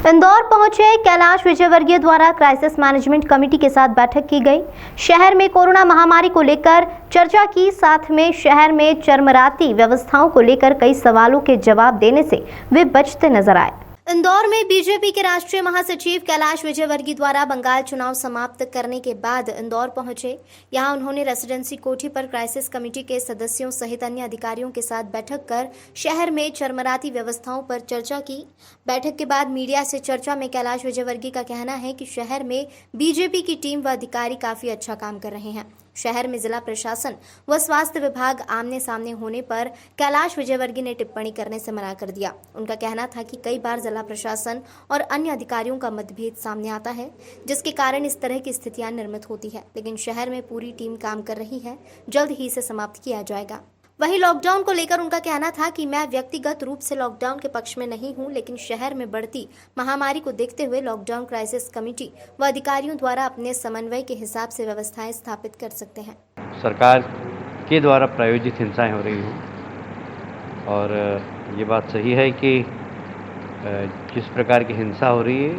इंदौर पहुंचे कैलाश विजयवर्गीय द्वारा crisis management committee के साथ बैठक की गई। शहर में कोरोना महामारी को लेकर चर्चा की, साथ में शहर में चरमराती व्यवस्थाओं को लेकर कई सवालों के जवाब देने से वे बचते नजर आए। इंदौर में बीजेपी के राष्ट्रीय महासचिव कैलाश विजयवर्गीय द्वारा बंगाल चुनाव समाप्त करने के बाद इंदौर पहुंचे। यहां उन्होंने रेसिडेंसी कोठी पर क्राइसिस कमेटी के सदस्यों सहित अन्य अधिकारियों के साथ बैठक कर शहर में चरमराती व्यवस्थाओं पर चर्चा की। बैठक के बाद मीडिया से चर्चा में कैलाश विजयवर्गीय का कहना है कि शहर में बीजेपी की टीम व अधिकारी काफी अच्छा काम कर रहे हैं। शहर में जिला प्रशासन व स्वास्थ्य विभाग आमने सामने होने पर कैलाश विजयवर्गीय ने टिप्पणी करने से मना कर दिया। उनका कहना था कि कई बार जिला प्रशासन और अन्य अधिकारियों का मतभेद सामने आता है, जिसके कारण इस तरह की स्थितियां निर्मित होती है, लेकिन शहर में पूरी टीम काम कर रही है, जल्द ही इसे समाप्त किया जाएगा। वहीं लॉकडाउन को लेकर उनका कहना था कि मैं व्यक्तिगत रूप से लॉकडाउन के पक्ष में नहीं हूं, लेकिन शहर में बढ़ती महामारी को देखते हुए लॉकडाउन क्राइसिस कमेटी व अधिकारियों द्वारा अपने समन्वय के हिसाब से व्यवस्थाएं स्थापित कर सकते हैं। सरकार के द्वारा प्रायोजित हिंसाएं हो रही हैं और ये बात सही है कि जिस प्रकार की हिंसा हो रही है,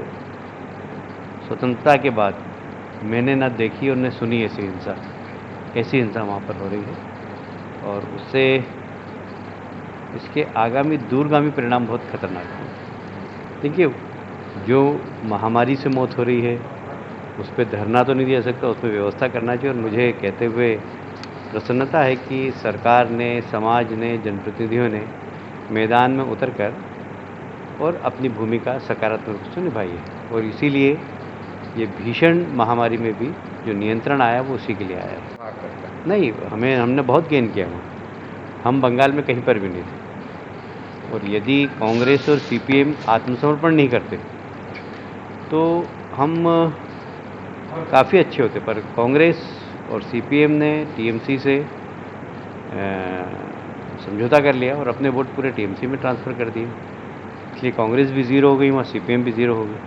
स्वतंत्रता के बाद मैंने न देखी और न सुनी ऐसी हिंसा। कैसी हिंसा वहाँ पर हो रही है और उससे इसके आगामी दूरगामी परिणाम बहुत खतरनाक हैं। देखिए, जो महामारी से मौत हो रही है उस पर धरना तो नहीं दिया सकता, उस पर व्यवस्था करना चाहिए। और मुझे कहते हुए प्रसन्नता है कि सरकार ने, समाज ने, जनप्रतिनिधियों ने मैदान में उतरकर और अपनी भूमिका सकारात्मक रूप से निभाई है। और इसीलिए ये भीषण महामारी में भी जो नियंत्रण आया वो उसी के लिए आया है। नहीं, हमने बहुत गेन किया वहाँ। हम बंगाल में कहीं पर भी नहीं थे। और यदि कांग्रेस और सीपीएम आत्मसमर्पण नहीं करते तो हम काफ़ी अच्छे होते, पर कांग्रेस और सीपीएम ने टीएमसी से समझौता कर लिया और अपने वोट पूरे टीएमसी में ट्रांसफ़र कर दिए। इसलिए कांग्रेस भी ज़ीरो हो गई, वहाँ सीपीएम भी ज़ीरो हो गई,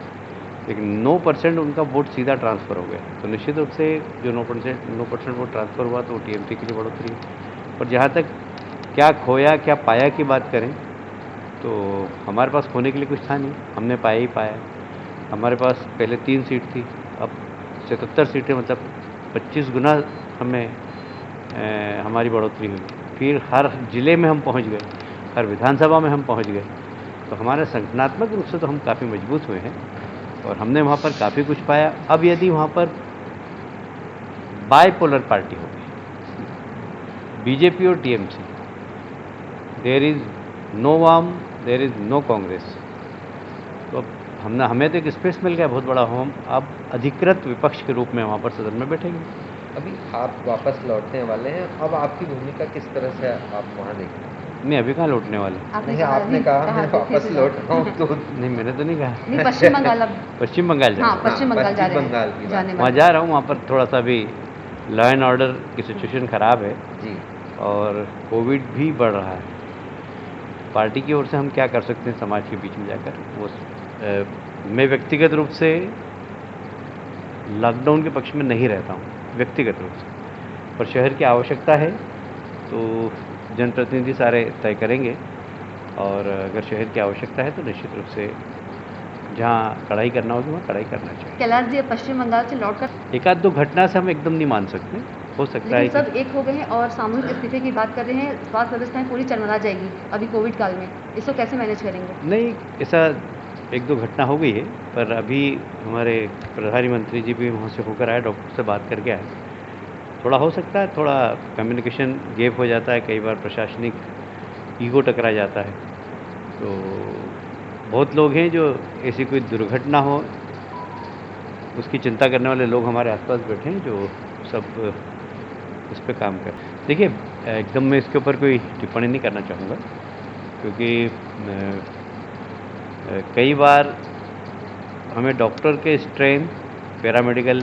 लेकिन 9% उनका वोट सीधा ट्रांसफ़र हो गया। तो निश्चित रूप से जो 9% वोट ट्रांसफ़र हुआ तो वो टीएमसी के लिए बढ़ोतरी है। और जहाँ तक क्या खोया क्या पाया की बात करें तो हमारे पास खोने के लिए कुछ था नहीं, हमने पाया ही पाया। हमारे पास पहले 3 सीट थी, अब 77 सीटें, मतलब 25 गुना हमें हमारी बढ़ोतरी हुई। फिर हर जिले में हम पहुँच गए, हर विधानसभा में हम पहुँच गए। तो हमारे संगठनात्मक रूप से तो हम काफ़ी मजबूत हुए हैं और हमने वहाँ पर काफ़ी कुछ पाया। अब यदि वहाँ पर बाइपोलर पार्टी होगी, बीजेपी और टीएमसी, देयर इज़ नो वाम, देयर इज़ नो कांग्रेस, तो हमें तो एक स्पेस मिल गया बहुत बड़ा। हम अब अधिकृत विपक्ष के रूप में वहाँ पर सदन में बैठेंगे। अभी आप वापस लौटने वाले हैं, अब आपकी भूमिका किस तरह से आप वहाँ देखें? नहीं, अभी कहाँ लौटने वाले? आपने कहा मैं वापस लौट रहा हूँ तो नहीं, मैंने तो नहीं कहा। नहीं, पश्चिम बंगाल पश्चिम बंगाल जा रहा हूँ। पश्चिम बंगाल जा रहे हैं, वहाँ जा रहा हूँ। वहाँ पर थोड़ा सा भी लॉ एंड ऑर्डर की सिचुएशन ख़राब है जी, और कोविड भी बढ़ रहा है। पार्टी की ओर से हम क्या कर सकते हैं समाज के बीच में जाकर, वो मैं व्यक्तिगत रूप से लॉकडाउन के पक्ष में नहीं रहता हूँ व्यक्तिगत रूप से, पर शहर की आवश्यकता है तो जनप्रतिनिधि सारे तय करेंगे। और अगर शहर की आवश्यकता है तो निश्चित रूप से जहाँ कड़ाई करना होगी वहाँ कड़ाई करना चाहिए। कैलाश जी पश्चिम बंगाल से लौटकर एक आध दो घटना से हम एकदम नहीं मान सकते, हो सकता है सब एक हो गए हैं और सामूहिक इस्तीफे की बात कर रहे हैं। स्वास्थ्य व्यवस्थाएं पूरी चरमरा जाएगी अभी कोविड काल में, इसको कैसे मैनेज करेंगे? नहीं, ऐसा एक दो घटना हो गई है, पर अभी हमारे प्रधानमंत्री जी भी वहाँ से होकर आए, डॉक्टर से बात करके आए। थोड़ा हो सकता है, थोड़ा कम्युनिकेशन गैप हो जाता है, कई बार प्रशासनिक ईगो टकरा जाता है। तो बहुत लोग हैं जो ऐसी कोई दुर्घटना हो उसकी चिंता करने वाले लोग हमारे आसपास बैठे हैं, जो सब इस पे काम कर। देखिए, एकदम मैं इसके ऊपर कोई टिप्पणी नहीं करना चाहूँगा, क्योंकि कई बार हमें डॉक्टर के स्ट्रेन, पैरामेडिकल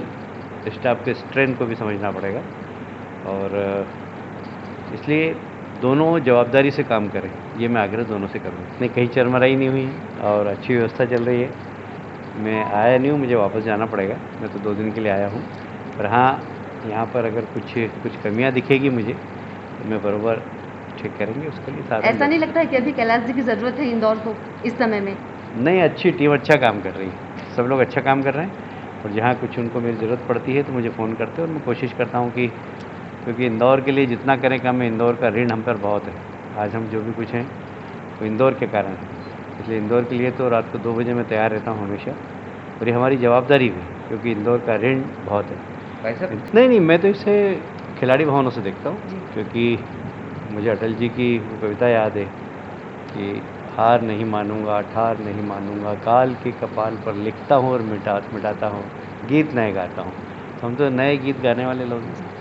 स्टाफ के स्ट्रेन को भी समझना पड़ेगा और इसलिए दोनों जवाबदारी से काम करें, ये मैं आग्रह दोनों से करूँगा। नहीं, कहीं चरमराई नहीं हुई और अच्छी व्यवस्था चल रही है। मैं आया नहीं हूँ, मुझे वापस जाना पड़ेगा, मैं तो 2 दिन के लिए आया हूँ। पर हाँ, यहाँ पर अगर कुछ कमियाँ दिखेगी मुझे तो मैं बराबर ठीक करेंगे उसके लिए साथ। ऐसा नहीं लगता है कि अभी कैलाश जी की ज़रूरत है इंदौर को इस समय में? नहीं, अच्छी टीम अच्छा काम कर रही है, सब लोग अच्छा काम कर रहे हैं और जहाँ कुछ उनको मेरी ज़रूरत पड़ती है तो मुझे फ़ोन करते हैं और मैं कोशिश करता हूँ कि, क्योंकि इंदौर के लिए जितना करें कम है, इंदौर का ऋण हम पर बहुत है। आज हम जो भी कुछ हैं वो इंदौर के कारण है, इसलिए इंदौर के लिए तो रात को 2 बजे मैं तैयार रहता हूँ हमेशा, और ये हमारी जवाबदारी भी है क्योंकि इंदौर का ऋण बहुत है। भाई साहब, नहीं, मैं तो इसे खिलाड़ी भावनों से देखता हूँ, जी। क्योंकि मुझे अटल जी की वो कविता याद है कि हार नहीं मानूंगा, ठार नहीं मानूंगा, काल के कपाल पर लिखता हूँ और मिटाता हूँ, गीत नए गाता हूँ। तो हम तो नए गीत गाने वाले लोग हैं।